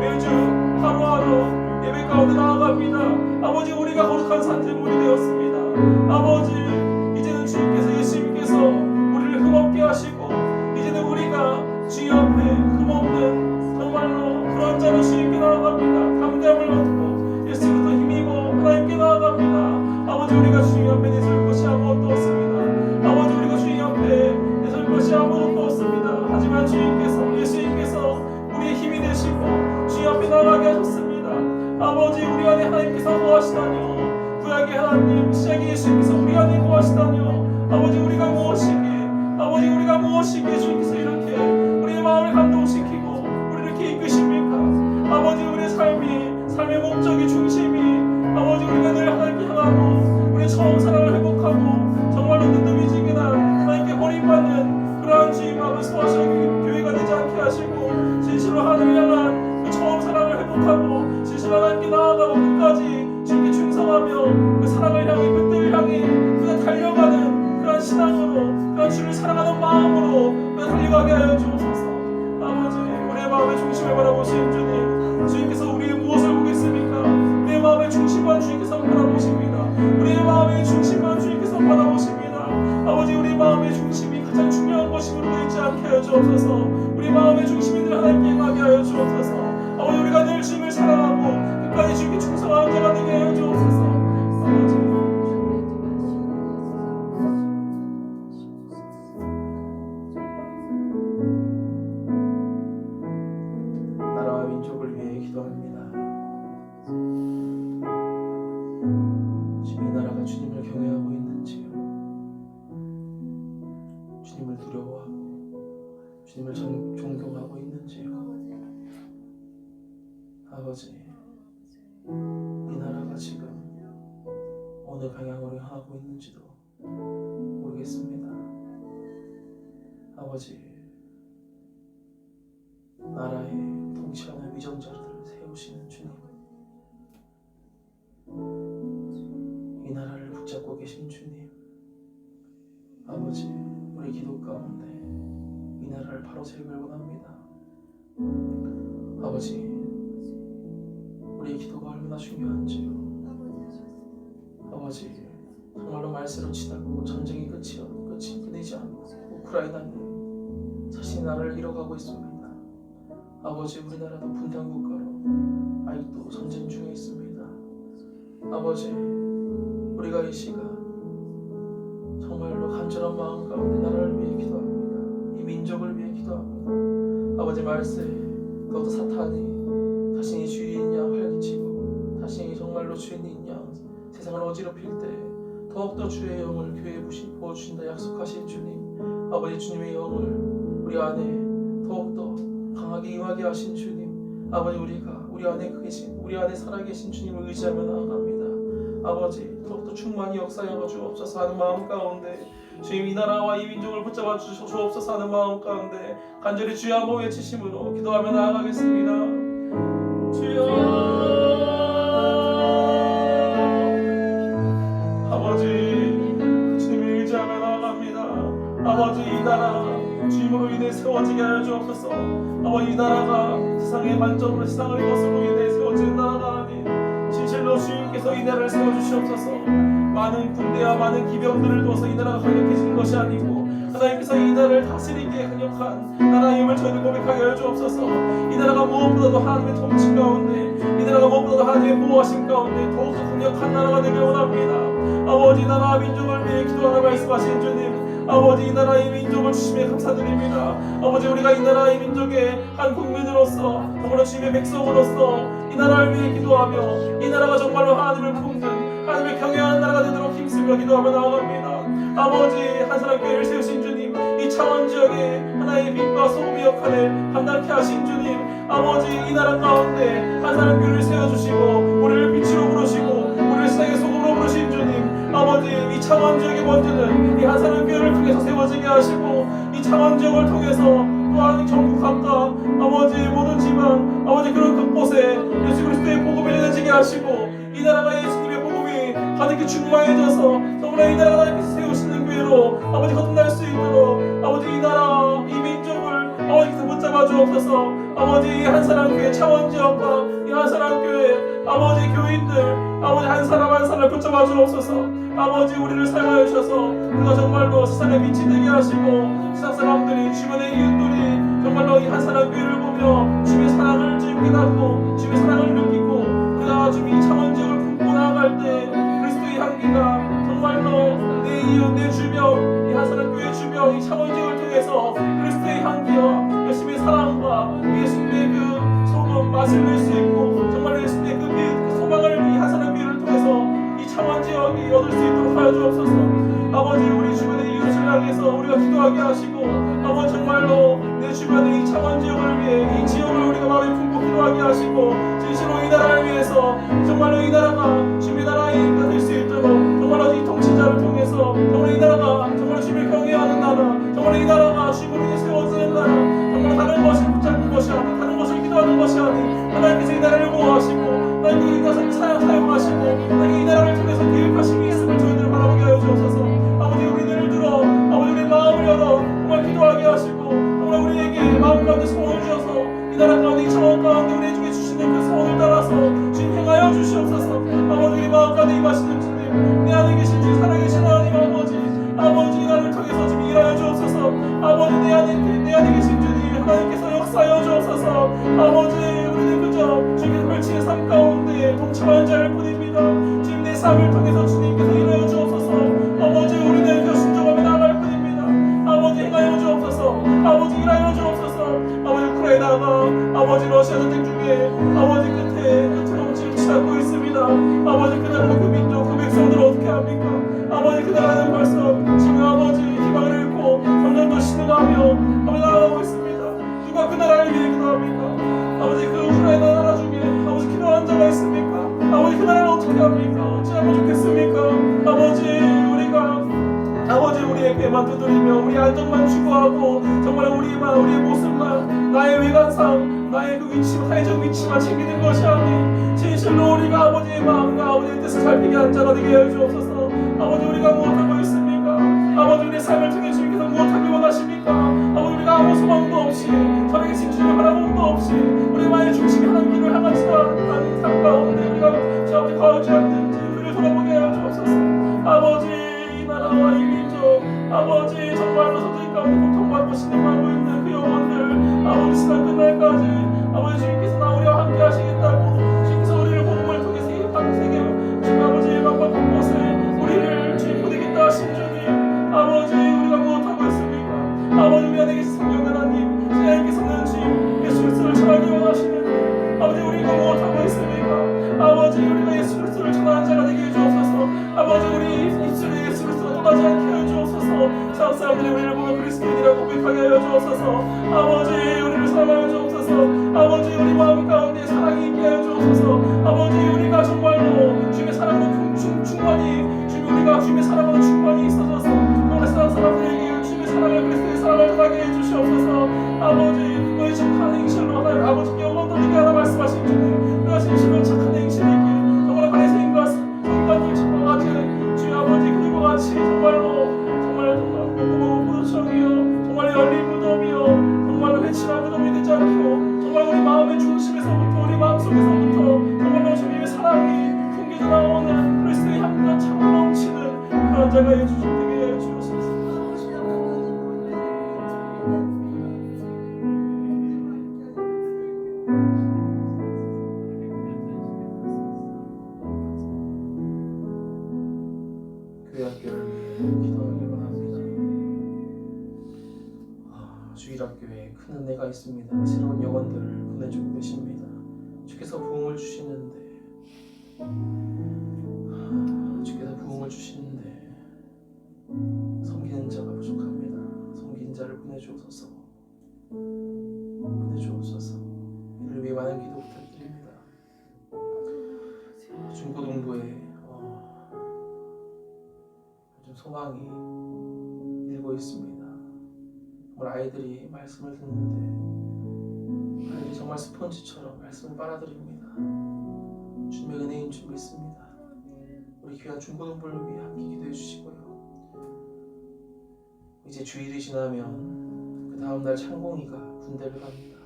매주 하루하루 예배 가운데 나아갑니다. 아버지, 우리가 거룩한 산제물이 되었습니다. 아버지, 이제는 주님께서, 예수님께서 우리를 흠없게 하시고 이제는 우리가 주님 앞에 흠없는 정말로 그런 자로 주님께 나아갑니다. 담대함을 얻고 예수님부터 힘입어 하나님께 나아갑니다. 아버지, 우리가 주님 앞에 내설 것이 아무것도 없습니다. 아버지, 우리가 주님 앞에 내설 것이 아무것도 없습니다. 하지만 주님께서, 예수님께서 우리의 힘이 되시고 주님 앞에 나아가게 하셨습니다. 아버지, 우리 안에 하나님께서 거하시다뇨. 구약의 하나님, 시작의 예수님께서 우리 안에 거하시다뇨. 아버지, 우리가 무엇이기에 주님께서 이렇게 우리의 마음을 감동시키고 우리를 이렇게 이끄십니까? 아버지, 우리의 삶의 목적이, 중심이, 아버지, 우리가 늘 하나님께 향하고 우리의 처음 사랑을 회복하고 정말로 뜨뜻미지근한 하나님께 버림받는 그러한 주님 앞에 소화시킨 교회가 되지 않게 하시고 진실로 하나님을 향한 그 처음 사랑을 회복하고 진실로 하나님께 나아가고 끝까지 주님께 충성하며 그 사랑을 향해, 그 뜻을 향해 그가 달려가는 그런 신앙으로, 그런 주를 사랑하는 마음으로 그가 달려가게 하여 주옵소서. 아버지, 우리의 마음의 중심을 바라보시는 주님, 주님께서 우리의 무엇을 보겠습니까? 우리의 마음의 중심만 주님께서 바라보십니다. 우리의 마음의 중심만 주님께서 바라보십니다. 아버지, 우리 마음의 중심이 가장 중요한 것임으로 되지 않게 하여 주옵소서. 우리 마음의 중심이 늘 하나님께 가게 하여 주옵소서. 아버지, 우리가 늘 주님을 사랑하고 끝까지 주님께 충성하는 자가 되게 하여 주옵소서. 아버지, 나라와 민족을 위해 기도합니다. 주님을 존경하고 있는지요? 아버지, 이 나라가 지금 어느 방향으로 향하고 있는지도 모르겠습니다. 아버지, 나라의 통치하는 위정자들을 세우시는 주님, 이 나라를 붙잡고 계신 주님, 아버지, 우리 기도 가운데 이 나라를 바로 세우길 원합니다. 아버지, 우리의 기도가 얼마나 중요한지요. 아버지, 정말로 말세로 치닫고 전쟁이 끝이 끊이지 않고 우크라이나는 자신의 나라를 잃어가고 있습니다. 아버지, 우리나라도 분단 국가로 아직도 전쟁 중에 있습니다. 아버지, 우리가 이 시간 정말로 간절한 마음 가운데 나라를 위해 기도합니다. 이 민족을 위해 기도합니다. 아버지, 말세 그것도 사탄이 자신이 주인인 양 활기치고 자신이 정말로 주인인 양 세상을 어지럽힐 때 더욱더 주의 영을 교회에 부어주신다 약속하신 주님, 아버지, 주님의 영을 우리 안에 더욱더 강하게 임하게 하신 주님, 아버지, 우리 안에 계신, 우리 안에 살아계신 주님을 의지하며 나아갑니다. 아버지, 더욱더 충만히 역사하여 주옵소서 하는 마음 가운데 주님, 이 나라와 이 민족을 붙잡아 주옵소서 하는 마음 가운데 간절히 주여 한번 외치심으로 기도하며 나아가겠습니다. 주여, 아버지, 주님을 의지하며 나아갑니다. 아버지, 이 나라 주님으로 인해 세워지게 하여 주옵소서. 아버지, 이 나라가 세상의 반점으로 세상의 것으로 인해 세워지는 나라가 아닌 진실로 주님께서 이 나라를 세워주시옵소서. 많은 군대와 많은 기병들을 둬서 이 나라가 강력해지는 것이 아니고 하나님께서 이 나라를 다스리기에 강력한 나라의 힘을 저희들 고백하게 하여 주옵소서. 이 나라가 무엇보다도 하나님의 통치 가운데, 이 나라가 무엇보다도 하나님의 보호하심 가운데 더욱더 강력한 나라가 되길 원합니다. 아버지, 나라와 민족을 위해 기도하라 말씀하신 주님, 아버지, 이 나라의 민족을 주심에 감사드립니다. 아버지, 우리가 이 나라의 민족의 한 국민으로서 정말로 주님의 백성으로서 이 나라를 위해 기도하며 이 나라가 정말로 하나님을 품는 하나님을 경외하는 나라가 되도록 힘쓰며 기도하며 나아갑니다. 아버지, 한사람교회를 세우신 주님, 이 창원 지역에 하나의 빛과 소금의 역할을 감당케 하신 주님, 아버지, 이 나라 가운데 한사람교회를 세워주시고 우리를 빛으로 부르시고 우리를 세상의 소금으로 부르신 주님, 아버지, 이 창원 지역의 먼저는 이 한사람교회를 통해서 세워지게 하시고 이 창원 지역을 통해서 또한 전국 각각 아버지 모든 지방 아버지 그런 곳곳에 예수 그리스도의 복음이 전해지게 하시고 이 나라가 예수님의 복음이 가득히 충만해져서 정말 이 나라가 하나님께서 세우시는 교회로 아버지 거듭날 수 있도록 아버지, 이 나라 이 민족을 아버지께서 붙잡아 주옵소서. 아버지, 이 한사람교회 창원지역과 이 한사람교회 아버지 교인들 아버지 한 사람 한 사람을 붙잡아 주옵소서. 아버지, 우리를 사용하여 주셔서 그가 정말로 세상에 빛이 되게 하시고 세상 사람들이 주변의 이웃들이 정말로 이 한사람교회를 보며 주님의 사랑을 좀 깨닫고 주님의 사랑을 느끼고 그가 좀 이 창원지역을 품고 나아갈 때 그리스도의 향기가 정말로 내 이웃 내 주변 이 한사람교회 주변 이 창원지역을 통해서 그리스도의 향기와 예수님의 사랑과 예수님의 그 소금 맛을 낼 수 있고 정말로 예수님의 그 빛 그 소망을 이 한사람교회를 통해서 이 창원지역이 얻을 수 있도록 하여 주옵소서. 아버지, 우리 주변의 이웃을 향해서 우리가 기도하게 하시고 아버지, 정말로 내 주변의 이 창원지역을 위해 이 지역을 우리가 마음에 품고 기도하게 하시고 진실로 이 나라를 위해서 정말로 이 나라가 주님의 나라가 될 수 있도록 정말로 이 통치자를 통해서 정말 이 나라가 정말 주님을 경외하는 나라, 정말 이 나라가 주님으로 인해 세워지는 나라, 정말 다른 것을 붙잡는 것이 아닌 다른 것을 기도하는 것이 아닌 하나님께서 이 나라를 보호하시고 하나님께서 이 것을 사용하시고 하나님께서 이 나라를 통해서 계획하심이 있음을 저희들을 바라보게 하여 주옵소서. 아버지, 우리들을 들어 아버지 우리 마음을 열어 정말 기도하게 하시고 정말 우리에게 마음 가운데 소원을 주셔서 이 나라 가운데 이 창원 가운데 우리에게 주시는 그 소원을 따라서 주님 행하여 주시옵소서. 아버지, 우리 마음 가운데 임하시는 주님, 내 안에 계신 주 살아계신 하나님 아버지 나를 통해서 지금 일하여 주옵소서. 아버지, 내 안에 계신 주님 하나님께서 역사하여 주옵소서. 아버지, 우리는 그저 주님의 펼치는 삶 가운데 동참한 자일 뿐입니다. 주님, 내 삶을 통해서 주님께서 일하여 주옵소서. 아버지, 우리는 그 순종하며 나아갈 뿐입니다. 아버지, 행하여 주옵소서. 아버지, 일하여 주옵소서. 아버지, 우크라이나가 아버지 러시아 전쟁 중에 아버지 끝으로 지금 치닫고 있습니다. 아버지, 그 나라 그 민족 그 백성들을 어떻게 합니까? 아버지, 그 나라는 벌써 지금 아버지 희망을 잃고 점점 더 신음하며 아버지 나아가고 있습니다. 아버지 우리의 배만 두드리며 우리 안정만 추구하고 정말 우리의 모습만 나의 외관상 나의 그 위치만 사회적 위치만 챙기는 것이 아닌 진실로 우리가 아버지의 마음과 아버지의 뜻을 살피게 한 자가 되게 하여 주옵소서. 아버지 우리가 무엇하고 있습니까? 아버지 우리의 삶을 통해 주님께서 무엇하기 원하십니까? 아버지 우리가 아무 소망도 없이 저에게 진주를 바라봄도 없이 우리 마음의 중심이 하나님 길을 향하지도 않은 삶 가운데 우리가 주 아버지 거하지 않는지 우리를 돌아보게 하여 주옵소서. 아버지 이 나라와 이 민족 아버지 정말로 선생님 가운데 고통받고 신음하고 있는 그 영혼들 아버지 시간 끝날까지 아버지 주님께서 나오려 함께 하시겠다고 주님께서 우리를 복음을 통해서 이 밤새게 주님 아버지의 맘과 곳곳에 우리를 주님 보내겠다 하신 주님 아버지 우리가 무엇하고 있습니까? 아버지 우리 안에 계신 성령 하나님 하나님께서는 주님 예수 그리스도를 전하기 원하시는데 아버지 우리가 무엇하고 있습니까? 아버지 우리가 예수 그리스도를 전하는 자가 되게 해주옵소서. 아버지 우리 입술에 예수 그리스도가 떠나지 않게 하여 주옵소서. 세상 사람들이 우리를 보며 그리스도인이라고 고백하게 하여 주옵소서. 아버지 우리를 사랑하여 주옵소서. 아버지 우리 마음 가운데 사랑이 있게 하여 주옵소서. 아버지 우리가 정말로 주님의 사랑으로 충만히 주님 우리가 주님의 사랑으로 충만히 있어져서 정말 세상 사람들에게 주님의 사랑을 그리스도의 사랑을 전하게 해주시옵소서. 아버지 너희 착한 행실로 하나님 아버지께 영광 돌리게 하라 말씀하신 주님 우리가 진실로 착한 행실이기에 정말 바리새인과 서기관들과 같이 주님 아버지 그리고 같이 정말 꼼꼼하고 포도청이요 정말 열린 무덤이요 정말로 회칠한 무덤이 되지 않고 정말 우리 마음의 중심에서부터 우리 마음속에서부터 정말로 주님의 사랑이 풍겨져 나오는 그리스도의 향기가 차고 넘치는 그런 자가 되게 해주옵소서. 교회 학교를 위해 기도하길 원합니다. 주일학교에 큰 은혜가 있습니다. 새로운 영혼들을 보내주고 계십니다. 주께서 부흥을 주시는데 섬기는 자가 부족합니다. 섬기는 자를 보내주옵소서. 이를 위해 많은 기도 부탁드립니다. 중고등부에 요즘 소망이 일고 있습니다. 정말 아이들이 말씀을 듣는데 아이들이 정말 스펀지처럼 말씀을 빨아들입니다. 주님의 은혜인 줄 믿습니다. 우리 귀한 중고등부를 위해 함께 기도해 주시고요. 이제 주일이 지나면 그 다음날 창공이가 군대를 갑니다.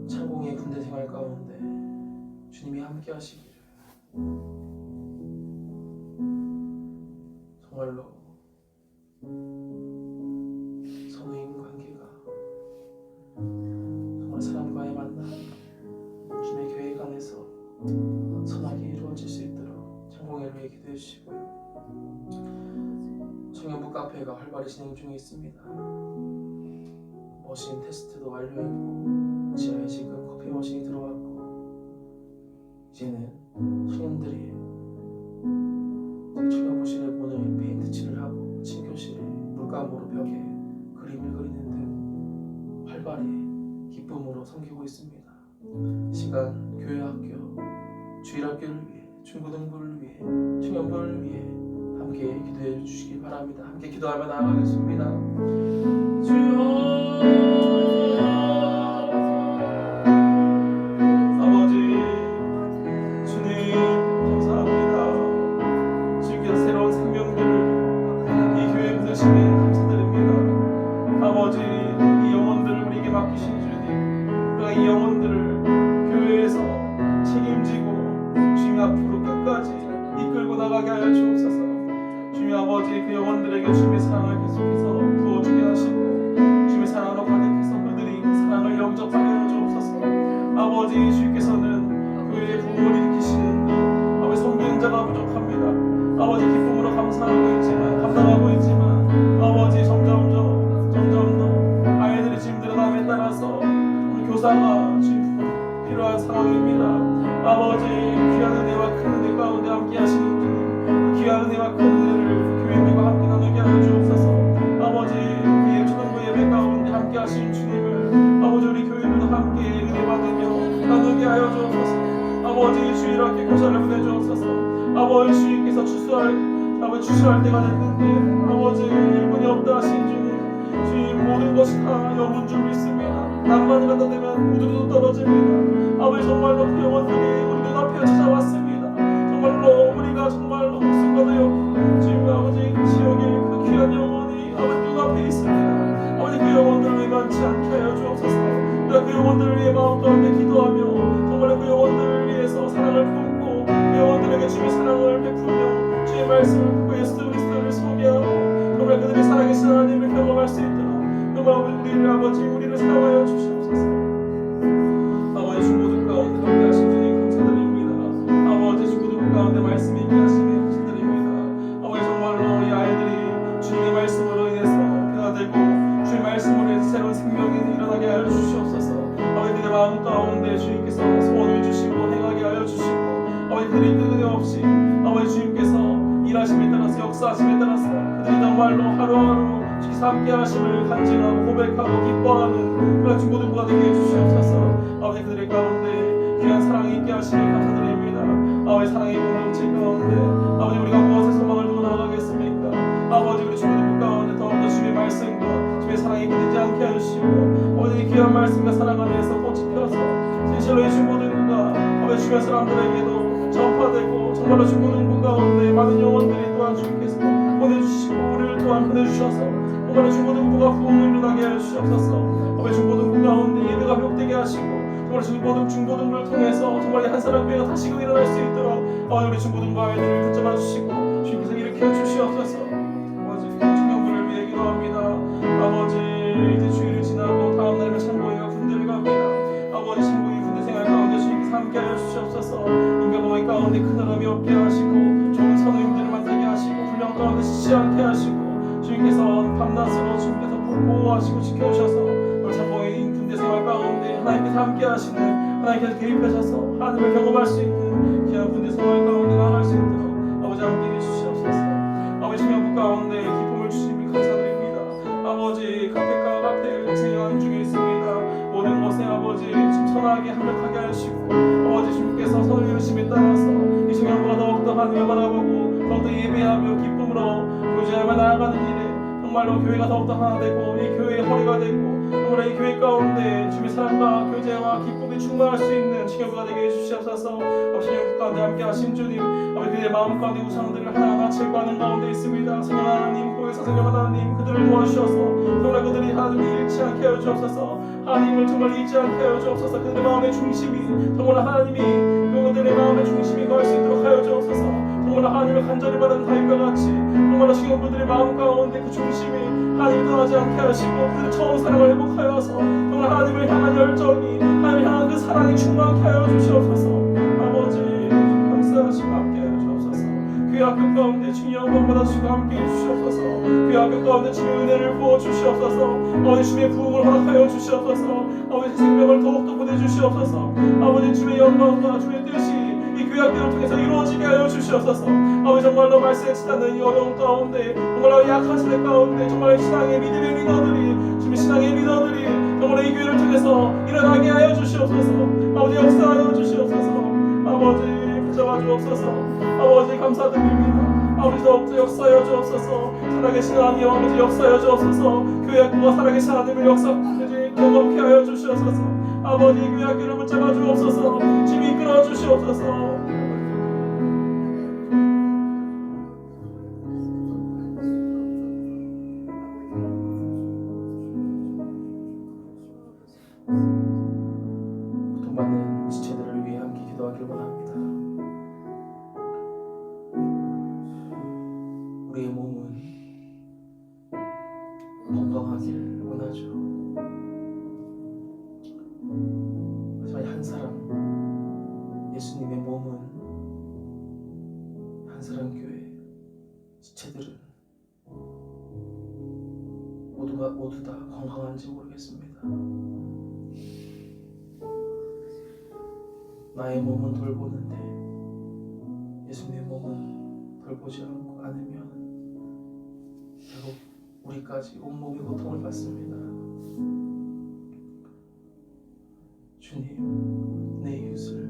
창공이의 군대 생활 가운데 주님이 함께 하시기를 정말로 선우인 관계가 정말 사람과의 만남이 주님의 교회 안에서 선하게 이루어질 수 있도록 창공이를 위해 기도해 주시고요. 청년부 카페가 활발히 진행 중에 있습니다. 머신 테스트도 완료했고 지하에 지금 커피 머신이 들어왔고 이제는 청년들이 청년부실에 오늘 페인트 칠을 하고 친교실에 물감으로 벽에 그림을 그리는 등 활발히 기쁨으로 섬기고 있습니다. 시간 교회 학교 주일학교를 위해 중고등부를 위해 청년부를 위해 함께 기도해 주시기 바랍니다. 함께 기도하며 나아가겠습니다. 주여 아버지 주님 감사합니다. 주님께서 새로운 생명들을 이 교회에 부으시니 감사드립니다. 아버지 이 영혼들을 우리에게 맡기신 주님 우리가 이 영혼들을 교회에서 책임지고 주님 앞으로 끝까지 이끌고 나가게 하여 주옵소서. 주님 아버지 그 영혼들에게 주님의 사랑을 계속해서 부어주게 하시고 주님의 사랑으로 가득해서 그들이 그 사랑을 영접하게 하여 주옵소서. 아버지 주님께서는 교회의 부흥을 일으키시는 듯 아버지 섬기는 자가 부족합니다. 아버지 기쁨으로 감당하고 있지만 아버지 점점 더 아이들이 지금 늘어남에 따라서 우리 교사가 지금 필요한 상황입니다. 아버지 귀한 은혜와 큰 은혜 가운데 함께 하시는 주님 귀한 은혜와 큰 은혜를 교인들과 함께 나누게 하여 주옵소서. 아버지 그 초등부 예배 가운데 함께 하신 주님을 아버지 우리 교인들도 함께 은혜 받으며 나누게 하여 주옵소서. 아버지 주일학교 교사를 보내주옵소서. 아버지 주님께서 주수할 아버지 주시할 때가 됐는데 아버지 일꾼이 없다 하신 주님 모든 것이 다 영혼 줄 믿습니다. 낭만이 갖다 대면 우두도 떨어집니다. 아버지 정말로 그 영혼들이 우리 눈앞에 찾아왔습니다. 정말로 우리가 정말로 목숨 걸어요 주님 아버지 지옥의 그 귀한 영혼이 아버지 눈앞에 있습니다. 아버지 그 영혼들을 외면치 않게 하여 주옵소서. 우리가 그 영혼들을 위해 마음 가운데 기도하며 정말 그 영혼들을 위해서 사랑을 품고 그 영혼들에게 주의 사랑을 베풀며 주의 말씀을 그 예수 그리스도를 소개하고 정말 그들이 살아계신 하나님을 경험할 수 있도록 정말 우리를 아버지 우리를 사랑하여 주시옵소서. 아버지 주 모든 가운데 함께 하신 주님 감사드립니다. 아버지 주 모든 가운데 말씀 있게 하시니 감사드립니다. 아버지 정말로 이 아이들이 주님의 말씀으로 인해서 변화되고 주의 말씀으로 인해서 새로운 생명이 일어나게 하여 주시옵소서. 아버지 그들의 마음 가운데 주님께서 소원을 주시고 행하게 하여 주시고 아버지 그들이 끊임없이 아버지 주님께서 일하심에 따라서 역사하심에 따라서 그들이 정말로 하루하루 주께서 함께 하심을 간증하고 고백하고 기뻐하는 그런 중고등부가 되게 해주시옵소서. 아버지 그들의 가운데 귀한 사랑이 있게 하시니 감사드립니다. 아버지 사랑의 공동체 가운데 아버지 우리가 무엇에 소망을 두고 나아가겠습니까? 아버지 우리 중고등부 가운데 더욱더 주의 말씀과 주의 사랑이 끊이지 않게 해주시고 아버지 귀한 말씀과 사랑 안에서 꽃이 펴서 진실로 이 중고등부가 아버지 주변 사람들에게도 전파되고 정말로 중고등부 가운데 많은 영혼들이 또한 주님께서 보내주시고 우리를 또한 보내주셔서 정말로 중고등부가 부흥을 일어나게 하여 주시옵소서. 아버지 중고등부 가운데 예배가 회복되게 하시고 정말 중고등부를 통해서 정말 한 사람 교회가 다시금 일어날 수 있도록 아버지 우리 중고등부 아이들을 붙잡아 주시고 주님께서 일으켜 주시옵소서. 아버지 청년부를 위해 기도합니다. 아버지 이제 주일을 지나고 다음 날이면 창고회가 군대를 갑니다. 아버지 창고회 군대 생활 가운데 주님께서 함께 하여 주시옵소서. 인간공의 가운데 큰 어려움이 없게 하시고 좋은 선우님들을 만나게 하시고 훈련 가운데 지치 않게 하시고 주님께서 밤낮으로 주님께서 보호하시고 지켜주셔서 참고인 군대 생활 가운데 하나님께서 함께 하시는 하나님께서 개입하셔서 하나님을 경험할 수 있는 귀한 군대 생활 가운데 나아갈 수 있도록 아버지 함께 해주시옵소서. 아버지 청년부 가운데 기쁨을 주시니 감사드립니다. 아버지 카페과 카페를 진행하는 중에 있습니다. 모든 것에 아버지 좀 선하게 합력하게 하시고 아버지 주님께서 선을 이루심에 따라서 이 청년부가 더욱더 하나님을 바라보고 더욱더 예배하며 기쁨으로 교제하며 나아가는 일에 정말로 교회가 더욱더 하나 되고 이 교회의 허리가 되고 정말 이 교회 가운데 주님의 사랑과 교제와 기쁨이 충만할 수 있는 청년부가 되게 해주시옵소서. 아버지 청년부 가운데 함께 하신 주님 아버지 그들의 마음 가운데 우상들을 하나하나 제거하는 가운데 있습니다. 성령 하나님 고해서 성령 하나님 그들을 도와주셔서 정말 그들이 하나님을 잃지 않게 하여 주옵소서. 하나님을 정말 잊지 않게 하여 주옵소서. 그들의 마음의 중심이 정말 하나님이 그들의 마음의 중심이 거할 수 있도록 하여 주옵소서. 정말 하나님을 간절히 바라는 다윗과 같이 정말 청년부들의 마음 가운데 그 중심이 하나님을 떠나지 않게 하시고 그들의 처음 사랑을 회복하여서 정말 하나님을 향한 열정이 하나님을 향한 그 사랑이 충만케 하여 주시옵소서. 아버지 감사하시고 함께 하여 주옵소서. 그 학교 가운데 주님 영광 받아주시고 함께 해주시옵소서. 그 학교 가운데 주의 은혜를 부어주시옵소서. 아버지 주의 부흥을 허락하여 주시옵소서. 아버지 생명을 더욱더 보내주시옵소서. 아버지 주의 영광과 주의 뜻이 이 교회학교를 통해서 이루어지게 하여 주시옵소서. 아버지 정말로 말씀에 치닫는 이 어려운 가운데 정말로 약한 세대 가운데 정말 신앙의 믿음의 리더들이 주님 신앙의 리더들이 정말 이 교회를 통해서 일어나게 하여 주시옵소서. 아버지 역사하여 주시옵소서. 아버지 붙잡아 주옵소서. 아버지 감사드립니다. 아버지 더욱더 역사하여 주옵소서. 살아계신 하나님 아버지 역사하여 주옵소서. 교회학교가 살아계신 하나님을 경험케 하여 주시옵소서. 아버지 교회학교를 붙잡아 주옵소서. 주님 이끌어 주시옵소서. 고통받는 지체들을 위해 함께 기도하길 원합니다. 우리의 몸은 건강하길 원하죠. 하지만 한 사람 예수님의 몸은 한 사람 교회 지체들은 모두 다 건강한지 모르겠습니다. 나의 몸은 돌보는데 예수님의 몸은 돌보지 않으면 결국 우리까지 온몸이 고통을 받습니다. 주님, 내 이웃을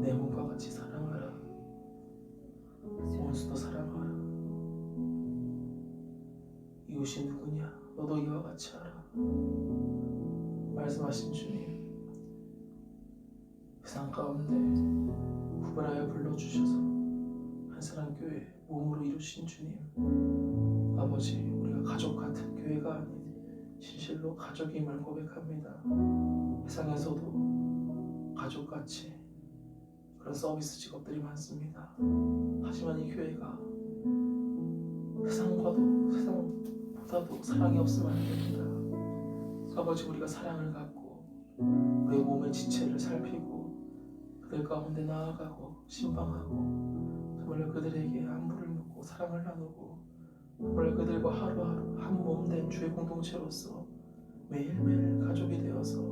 내 몸과 같이 사랑하라. 원수도 사랑하라. 이웃이 누구냐? 너도 이와 같이 알아. 말씀하신 주님, 세상 가운데 구별하여 불러주셔서 한사랑교회 몸으로 이루신 주님, 아버지, 우리가 가족 같은 교회가 아닌 진실로 가족임을 고백합니다. 세상에서도 가족같이 그런 서비스 직업들이 많습니다. 하지만 이 교회가 세상보다도 사랑이 없으면 안 됩니다. 아버지, 우리가 사랑을 갖고 우리의 몸의 지체를 살피고 그들 가운데 나아가고 신방하고 정말로 그들에게 안부를 묻고 사랑을 나누고 정말로 그들과 하루하루 한 몸 된 주의 공동체로서 매일매일 가족이 되어서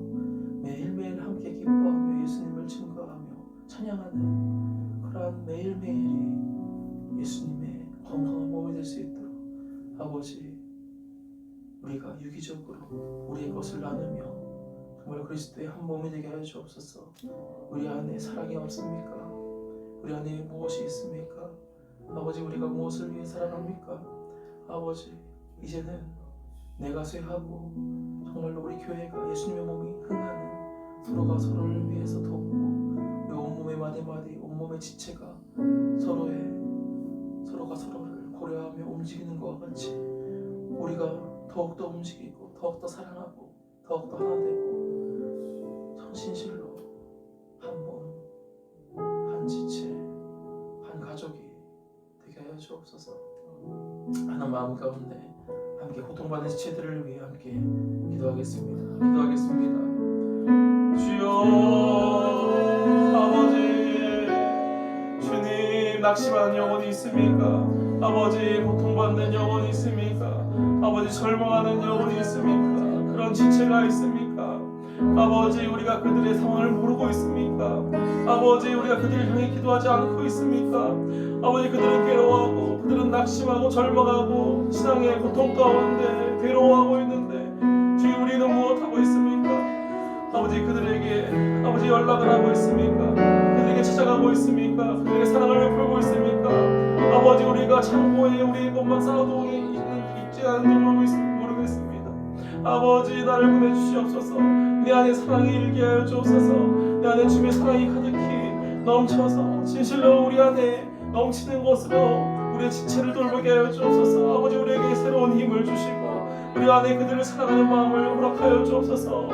매일매일 함께 기뻐하며 예수님을 증거하며 찬양하는 그러한 매일매일이 예수님의 건강한 몸이 될 수 있도록 아버지, 우리가 유기적으로 우리의 것을 나누며 정말 그리스도의 한 몸이 되게 하여 주옵소서. 우리 안에 사랑이 없습니까? 우리 안에 무엇이 있습니까? 아버지, 우리가 무엇을 위해 살아갑니까? 아버지, 이제는 내가 쇠하고 정말로 우리 교회가 예수님의 몸이 흥하는 서로가 서로를 위해서 돕고 우리 온몸의 마디마디 온몸의 지체가 서로가 서로를 고려하며 움직이는 것과 같이 우리가 더욱더 움직이고 더욱더 사랑하고 더욱더 하나 되고 전신실로 한 몸, 한 지체, 한 가족이 되게 하여 주옵소서. 하는 마음 가운데 함께 고통받는 지체들을 위해 함께 기도하겠습니다. 주여, 아버지, 주님, 낙심하는 영혼이 있습니까? 아버지, 고통받는 영혼이 있습니까? 아버지, 절망하는 영혼이 있습니까? 그런 지체가 있습니까? 아버지, 우리가 그들의 상황을 모르고 있습니까? 아버지, 우리가 그들을 향해 기도하지 않고 있습니까? 아버지, 그들은 괴로워하고 그들은 낙심하고 절망하고 신앙의 고통 가운데 괴로워하고 있는데 주님, 우리는 무엇하고 있습니까? 아버지, 그들에게 아버지 연락을 하고 있습니까? 그들에게 찾아가고 있습니까? 그들에게 사랑을 베풀고 있습니까? 아버지, 우리가 창고에 우리의 것만 쌓아두고 있지 않은 줄 모르겠습니다. 아버지, 나를 보내주시옵소서. 내 안에 사랑이 일게 하여 주옵소서. 내 안에 주님의 사랑이 가득히 넘쳐서 진실로 우리 안에 넘치는 것으로 우리의 지체를 돌보게 하여 주옵소서. 아버지, 우리에게 새로운 힘을 주시고 우리 안에 그들을 사랑하는 마음을 허락하여 주옵소서.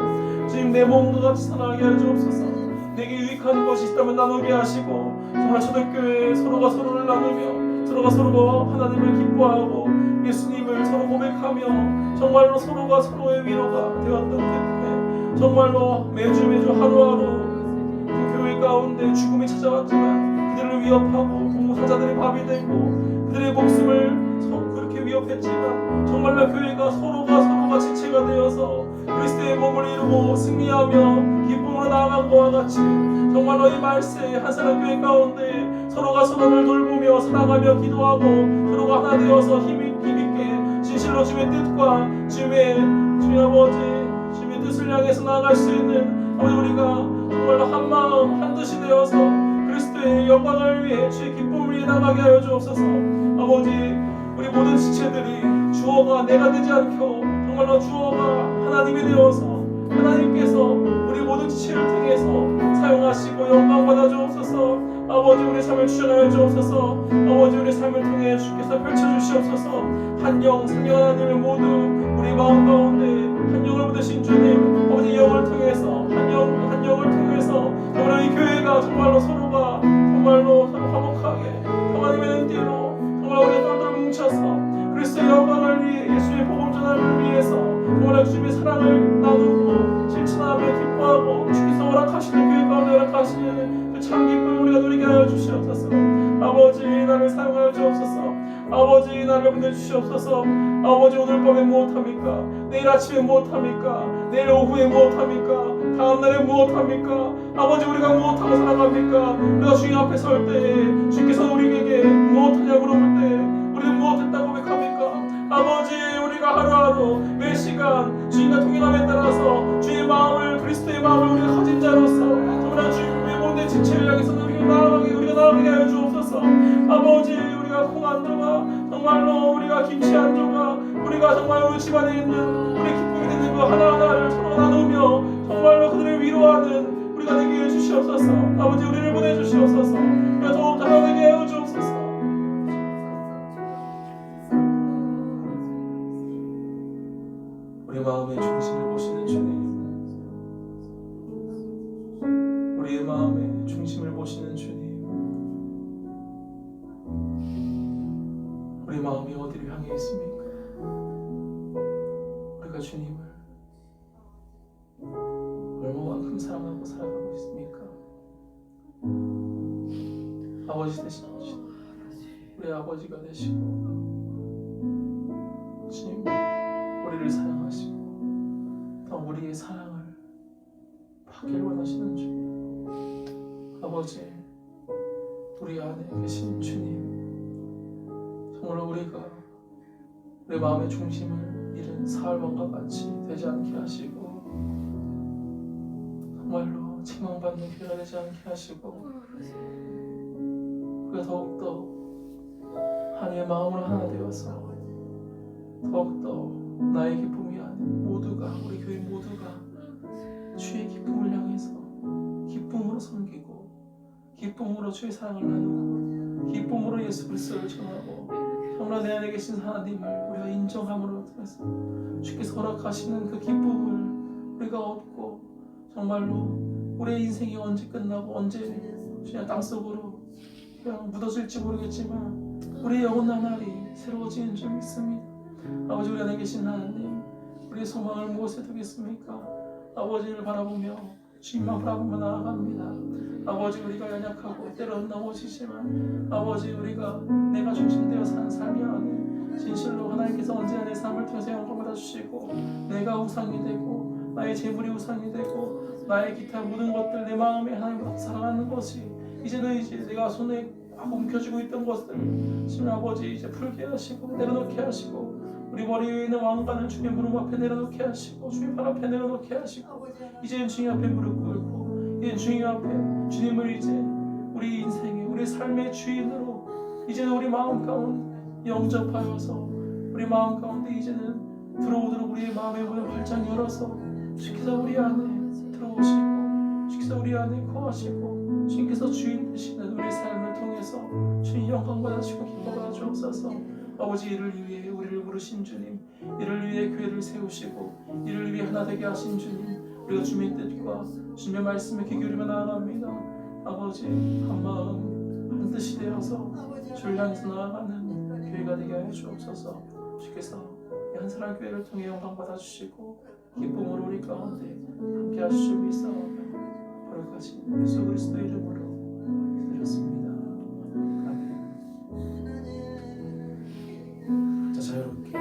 주님, 내 몸도 같이 사랑하게 하여 주옵소서. 내게 유익한 것이 있다면 나누게 하시고 정말 초대교회에 서로가 서로를 나누며 서로가 서로 하나님을 기뻐하고 예수님을 서로 고백하며 정말로 서로가 서로의 위로가 되었던 그때 정말로 매주 하루하루 그 교회 가운데 죽음이 찾아왔지만 그들을 위협하고 동무사자들의 밥이 되고 그들의 목숨을 그렇게 위협했지만 정말로 교회가 서로가 지체가 되어서 그리스도의 몸을 이루고 승리하며 기쁨으로 나아간 것과 같이 정말로 이 말세 한사랑교회 가운데 서로가 서로를 돌보며 사랑하며 기도하고 서로가 하나 되어서 힘있게 진실로 주의 뜻과 주의 아버지 주의 뜻을 향해서 나아갈 수 있는 아버지, 우리가 정말로 한 마음 한 뜻이 되어서 그리스도의 영광을 위해 주의 기쁨을 위해 나가게 하여 주옵소서. 아버지, 우리 모든 지체들이 주어가 내가 되지 않고 정말로 주어가 하나님이 되어서 하나님께서 우리 모든 지체를 통해서 사용하시고 영광 받아 주옵소서. 아버지, 우리 삶을 주장하여 주옵소서. 아버지, 우리 삶을 통해 주께서 펼쳐주시옵소서. 한 영 성령 하나님을 모두 우리 마음 가운데 한 영을 받으신 주님, 아버지, 영을 통해서 한 영을 통해서 정말 이 교회가 정말로 서로가 정말로 서로 화목하게 하나님의 은혜로 정말 우리 똘똘 뭉쳐서 그리스도의 영광을 위해 예수의 복음 전함을 위해서 정말 주님의 사랑을 나누고 실천하며 기뻐하고 주께서 허락하시는 교회 가운데 허락하시는 그 참 기쁨을 우리가 누리게 하여 주시옵소서. 아버지, 나를 사용하여 주옵소서. 아버지, 나를 보내주시옵소서. 아버지, 오늘 밤에 무엇합니까? 내일 아침에 무엇합니까? 내일 오후에 무엇합니까? 다음날에 무엇합니까? 아버지, 우리가 무엇하고 살아갑니까? 우리가 주님 앞에 설 때 주께서 우리에게 무엇하냐고 물을 때 우리는 무엇했다고 고백합니까? 아버지, 우리가 하루하루 매 시간 주님과 동행함에 따라서 주의 마음을 그리스도의 마음을 우리가 가진 자로서 정말 주님의 모든 지체를 향해서 우리가 나아가게 하여 주옵소서. 아버지, 우리가 콩 한 조각 정말로 우리가 김치 한 조각 우리 우리가 정말 우리 집안에 있는 우리 기쁨이 되는 거 하나하나를 서로 나누며 정말로 그들을 위로하는 우리가 되게 해주시옵소서. 아버지 우리를 보내주시옵소서. 우리가 더욱 달아내게 하여 주옵소서. 우리 마음의 중심을 보시는 주님, 우리의 마음의 중심을 보시는 주님, 우리 마음이 어디를 향해 있습니까? 우리가 주님을 얼마만큼 사랑하고 살아가고 있습니까? 아버지 되시는 주님, 우리 아버지가 되시고 주님 우리를 사랑하시고 더 우리의 사랑을 받기를 원하시는 주님, 아버지 우리 안에 계신 주님, 정말 우리가 우리 마음의 중심을 잃은 사흘만과 같이 되지 않게 하시고 정말로 책망받는 교회가 되지 않게 하시고 우리가 더욱더 하나님의 마음으로 하나 되어서 더욱더 나의 기쁨이 아닌 모두가 우리 교회 모두가 주의 기쁨을 향해서 기쁨으로 섬기고 기쁨으로 주의 사랑을 나누고 기쁨으로 예수 그리스도를 전하고 정말 내 안에 계신 하나님을 우리가 인정함으로 통해서 주께서 허락하시는 그 기쁨을 우리가 얻고 정말로 우리의 인생이 언제 끝나고 언제 그냥 땅속으로 그냥 묻어질지 모르겠지만 우리의 영원한 날이 새로워지는 줄 믿습니다. 아버지 우리 안에 계신 하나님, 우리의 소망을 무엇에 두겠습니까? 아버지를 바라보며 주님만 바라보며 나아갑니다. 아버지 우리가 연약하고 때로는 넘어지지만 아버지 우리가 내가 중심되어 사는 삶이 아닌 진실로 하나님께서 언제나 내 삶을 통해서 영광 받아주시고 내가 우상이 되고 나의 재물이 우상이 되고 나의 기타 모든 것들 내 마음에 하나님으로 살아가는 것이 이제는 내가 손에 꽉 움켜쥐고 있던 것들 주님 아버지 이제 풀게 하시고 내려놓게 하시고 우리 머리 위에 있는 왕관을 주님 무릎 앞에 내려놓게 하시고 주님 발 앞에 내려놓게 하시고 이제는 주님 앞에 무릎 꿇고 이제 주님 앞에 주님을 이제 우리 인생의 우리 삶의 주인으로 이제는 우리 마음 가운데 영접하여서 우리 마음 가운데 이제는 들어오도록 우리의 마음의 문을 활짝 열어서 주께서 우리 안에 들어오시고 주께서 우리 안에 거하시고 주님께서 주인 되시는 우리 삶을 통해서 주님 영광 받으시고 기뻐 받아 주옵소서. 아버지 이를 위해 우리를 부르신 주님, 이를 위해 교회를 세우시고 이를 위해 하나 되게 하신 주님, 우리가 주님의 뜻과 주님의 말씀에 귀 기울이며 나아갑니다. 아버지 한 마음 한 뜻이 되어서 주를 향해서 나아가는 교회가 되게 하여 주옵소서. 주께서 이 한 사람 교회를 통해 영광 받아주시고 기쁨으로 우리 가운데 함께 하실 줄 믿사오며 거룩하신 예수 그리스도의 이름으로 기도드렸습니다. 아멘. 자, 자유롭게